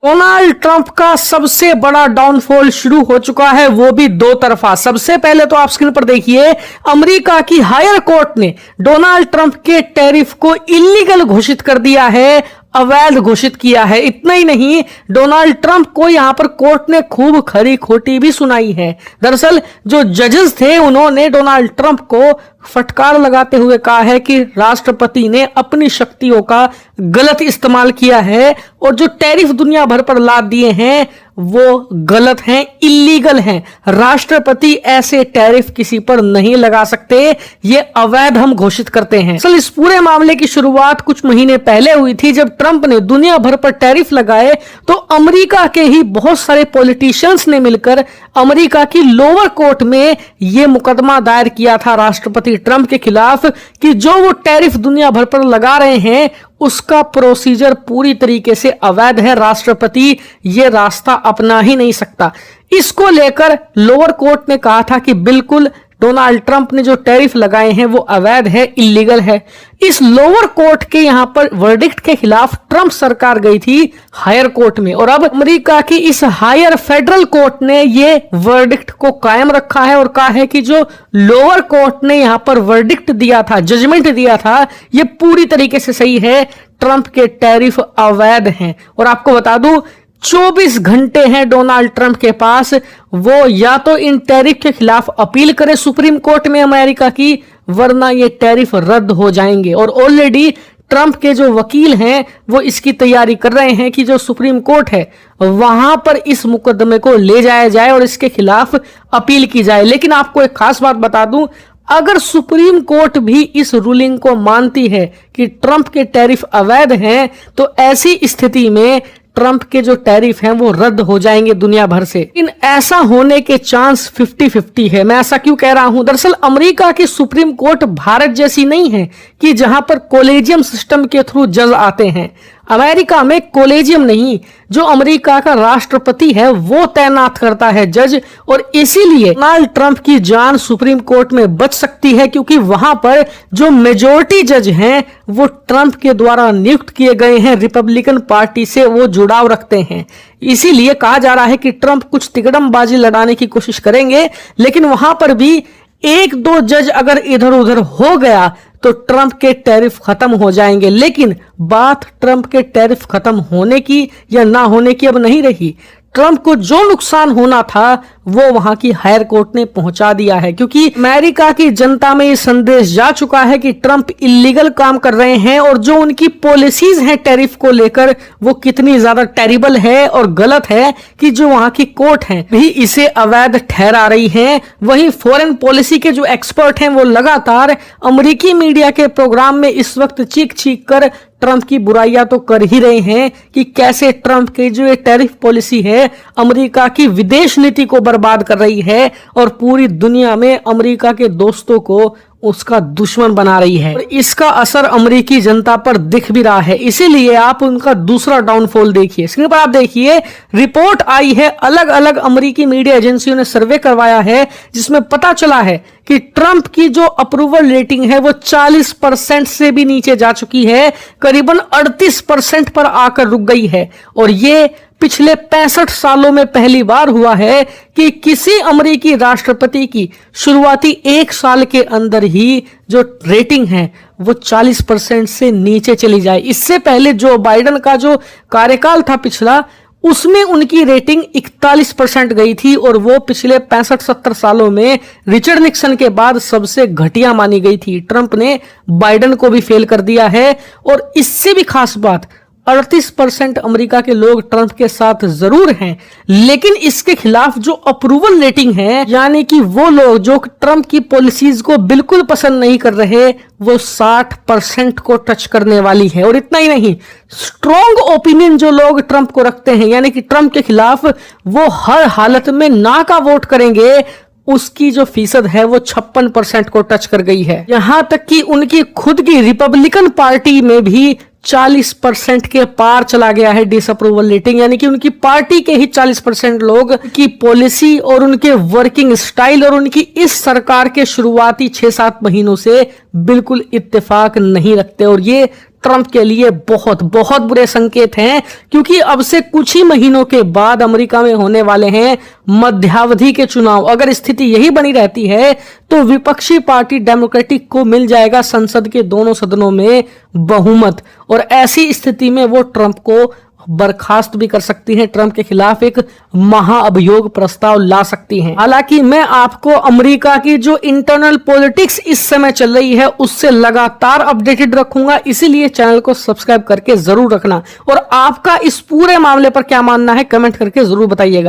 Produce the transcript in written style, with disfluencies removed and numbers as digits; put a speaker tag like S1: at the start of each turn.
S1: Donald Trump का सबसे बड़ा डाउनफॉल शुरू हो चुका है, वो भी दो तरफा। सबसे पहले तो आप स्क्रीन पर देखिए, अमेरिका की हायर कोर्ट ने डोनाल्ड ट्रंप के टैरिफ को इलीगल घोषित कर दिया है, अवैध घोषित किया है। इतना ही नहीं, डोनाल्ड ट्रंप को यहां पर कोर्ट ने खूब खरी खोटी भी सुनाई है। दरअसल जो जजेस थे उन्होंने डोनाल्ड ट्रंप को फटकार लगाते हुए कहा है कि राष्ट्रपति ने अपनी शक्तियों का गलत इस्तेमाल किया है और जो टैरिफ दुनिया भर पर लाद दिए हैं वो गलत हैं, इलीगल हैं। राष्ट्रपति ऐसे टैरिफ किसी पर नहीं लगा सकते, ये अवैध हम घोषित करते हैं। असल इस पूरे मामले की शुरुआत कुछ महीने पहले हुई थी, जब ट्रंप ने दुनिया भर पर टैरिफ लगाए तो अमेरिका के ही बहुत सारे पॉलिटिशियंस ने मिलकर अमेरिका की लोअर कोर्ट में यह मुकदमा दायर किया था राष्ट्रपति ट्रंप के खिलाफ कि जो वो टैरिफ दुनिया भर पर लगा रहे हैं उसका प्रोसीजर पूरी तरीके से अवैध है, राष्ट्रपति ये रास्ता अपना ही नहीं सकता। इसको लेकर लोअर कोर्ट ने कहा था कि बिल्कुल डोनाल्ड ट्रंप ने जो टैरिफ लगाए हैं वो अवैध है, इलीगल है। इस लोअर कोर्ट के यहां पर वर्डिक्ट के खिलाफ ट्रंप सरकार गई थी हायर कोर्ट में, और अब अमेरिका की इस हायर फेडरल कोर्ट ने ये वर्डिक्ट को कायम रखा है और कहा है कि जो लोअर कोर्ट ने यहां पर वर्डिक्ट दिया था, जजमेंट दिया था, ये पूरी तरीके से सही है। ट्रंप के टैरिफ अवैध हैं। और आपको बता दूं 24 घंटे हैं डोनाल्ड ट्रंप के पास, वो या तो इन टैरिफ के खिलाफ अपील करे सुप्रीम कोर्ट में अमेरिका की, वरना ये टैरिफ रद्द हो जाएंगे। और ऑलरेडी ट्रंप के जो वकील हैं वो इसकी तैयारी कर रहे हैं कि जो सुप्रीम कोर्ट है वहां पर इस मुकदमे को ले जाया जाए और इसके खिलाफ अपील की जाए। लेकिन आपको एक खास बात बता दूं, अगर सुप्रीम कोर्ट भी इस रूलिंग को मानती है कि ट्रंप के टैरिफ अवैध हैं, तो ऐसी स्थिति में ट्रंप के जो टैरिफ हैं वो रद्द हो जाएंगे दुनिया भर से। इन ऐसा होने के चांस 50-50 है। मैं ऐसा क्यों कह रहा हूं? दरअसल अमेरिका की सुप्रीम कोर्ट भारत जैसी नहीं है कि जहां पर कोलेजियम सिस्टम के थ्रू जज आते हैं। अमेरिका में कोलेजियम नहीं, जो अमेरिका का राष्ट्रपति है वो तैनात करता है जज, और इसीलिए डोनाल्ड ट्रंप की जान सुप्रीम कोर्ट में बच सकती है, क्योंकि वहां पर जो मेजॉरिटी जज हैं वो ट्रंप के द्वारा नियुक्त किए गए हैं, रिपब्लिकन पार्टी से वो जुड़ाव रखते हैं। इसीलिए कहा जा रहा है कि ट्रंप कुछ तिकड़मबाजी लड़ाने की कोशिश करेंगे, लेकिन वहां पर भी एक दो जज अगर इधर उधर हो गया तो ट्रंप के टैरिफ खत्म हो जाएंगे। लेकिन बात ट्रंप के टैरिफ खत्म होने की या ना होने की अब नहीं रही। ट्रंप को जो नुकसान होना था वो वहां की हायर कोर्ट ने पहुंचा दिया है, क्योंकि अमेरिका की जनता में ये संदेश जा चुका है कि ट्रंप इलीगल काम कर रहे हैं और जो उनकी पॉलिसीज हैं टैरिफ को लेकर वो कितनी ज्यादा टेरिबल है और गलत है कि जो वहां की कोर्ट है भी इसे अवैध ठहरा रही है। वहीं फॉरेन पॉलिसी के जो एक्सपर्ट हैं वो लगातार अमेरिकी मीडिया के प्रोग्राम में इस वक्त चीख चीख कर ट्रंप की बुराइयां तो कर ही रहे हैं कि कैसे ट्रंप की जो ये टैरिफ पॉलिसी है अमेरिका की विदेश नीति को बर्बाद कर रही है और पूरी दुनिया में अमेरिका के दोस्तों को उसका दुश्मन बना रही है। और इसका असर अमेरिकी जनता पर दिख भी रहा है। इसीलिए आप उनका दूसरा डाउनफॉल देखिए, स्क्रीन पर आप देखिए, रिपोर्ट आई है, अलग अलग अमेरिकी मीडिया एजेंसियों ने सर्वे करवाया है जिसमें पता चला है कि ट्रंप की जो अप्रूवल रेटिंग है वो 40% से भी नीचे जा चुकी है, करीबन 38% पर आकर रुक गई है। और ये पिछले 65 सालों में पहली बार हुआ है कि किसी अमेरिकी राष्ट्रपति की शुरुआती एक साल के अंदर ही जो रेटिंग है वो 40% से नीचे चली जाए। इससे पहले जो बाइडेन का जो कार्यकाल था पिछला, उसमें उनकी रेटिंग 41% गई थी और वो पिछले 65-70 सालों में रिचर्ड निक्सन के बाद सबसे घटिया मानी गई थी। ट्रंप ने बाइडेन को भी फेल कर दिया है। और इससे भी खास बात, 38% अमेरिका के लोग ट्रंप के साथ जरूर हैं, लेकिन इसके खिलाफ जो अप्रूवल रेटिंग है, यानी कि वो लोग जो ट्रंप की पॉलिसीज को बिल्कुल पसंद नहीं कर रहे, वो 60% को टच करने वाली है। और इतना ही नहीं, स्ट्रॉन्ग ओपिनियन जो लोग ट्रंप को रखते हैं, यानी कि ट्रंप के खिलाफ वो हर हालत में ना का वोट करेंगे, उसकी जो फीसद है वो 56% को टच कर गई है। यहां तक कि उनकी खुद की रिपब्लिकन पार्टी में भी 40% के पार चला गया है डिसअप्रूवल रेटिंग, यानी कि उनकी पार्टी के ही 40% लोग की पॉलिसी और उनके वर्किंग स्टाइल और उनकी इस सरकार के शुरुआती 6-7 महीनों से बिल्कुल इत्तेफाक नहीं रखते। और ये ट्रंप के लिए बहुत बहुत बुरे संकेत हैं, क्योंकि अब से कुछ ही महीनों के बाद अमेरिका में होने वाले हैं मध्यावधि के चुनाव। अगर स्थिति यही बनी रहती है तो विपक्षी पार्टी डेमोक्रेटिक को मिल जाएगा संसद के दोनों सदनों में बहुमत, और ऐसी स्थिति में वो ट्रंप को बर्खास्त भी कर सकती हैं, ट्रंप के खिलाफ एक महाअभियोग प्रस्ताव ला सकती हैं। हालांकि मैं आपको अमेरिका की जो इंटरनल पॉलिटिक्स इस समय चल रही है उससे लगातार अपडेटेड रखूंगा, इसीलिए चैनल को सब्सक्राइब करके जरूर रखना। और आपका इस पूरे मामले पर क्या मानना है कमेंट करके जरूर बताइएगा।